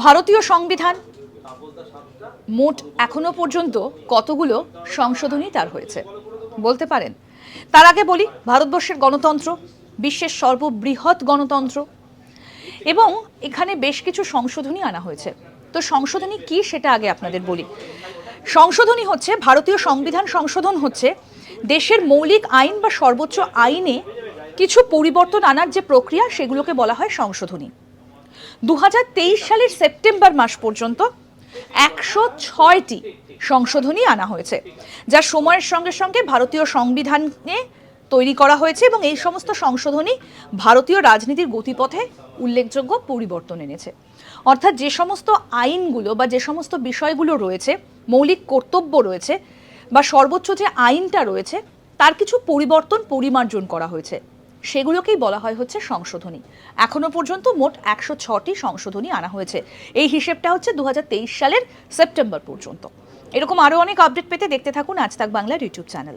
ভারতীয় সংবিধান মোট এখনো পর্যন্ত কতগুলো সংশোধনী তার হয়েছে বলতে পারেন? তার আগে বলি, ভারতবর্ষের গণতন্ত্র বিশ্বের সর্ববৃহৎ গণতন্ত্র এবং এখানে বেশ কিছু সংশোধনী আনা হয়েছে। তো সংশোধনী কি সেটা আগে আপনাদের বলি। সংশোধনী হচ্ছে, ভারতীয় সংবিধান সংশোধন হচ্ছে দেশের মৌলিক আইন বা সর্বোচ্চ আইনে কিছু পরিবর্তন আনার যে প্রক্রিয়া, সেগুলোকে বলা হয় সংশোধনী। 2023 সালের সেপ্টেম্বর মাস পর্যন্ত 106টি সংশোধনী আনা হয়েছে, যা সময়ের সঙ্গে সঙ্গে ভারতীয় সংবিধানে তৈরি করা হয়েছে এবং এই সমস্ত সংশোধনী ভারতীয় রাজনীতির গতিপথে উল্লেখযোগ্য পরিবর্তন এনেছে। অর্থাৎ যে সমস্ত আইনগুলো বা যে সমস্ত বিষয়গুলো রয়েছে, মৌলিক কর্তব্য রয়েছে বা সর্বোচ্চ যে আইনটা রয়েছে, তার কিছু পরিবর্তন পরিমার্জন করা হয়েছে, সেগুলোকেই বলা হয় হচ্ছে সংশোধনী। এখনো পর্যন্ত মোট 106টি সংশোধনী আনা হয়েছে। এই হিসেবটা হচ্ছে 2023 সালের সেপ্টেম্বর পর্যন্ত। এরকম আরও অনেক আপডেট পেতে দেখতে থাকুন আজ তাক বাংলার ইউটিউব চ্যানেল।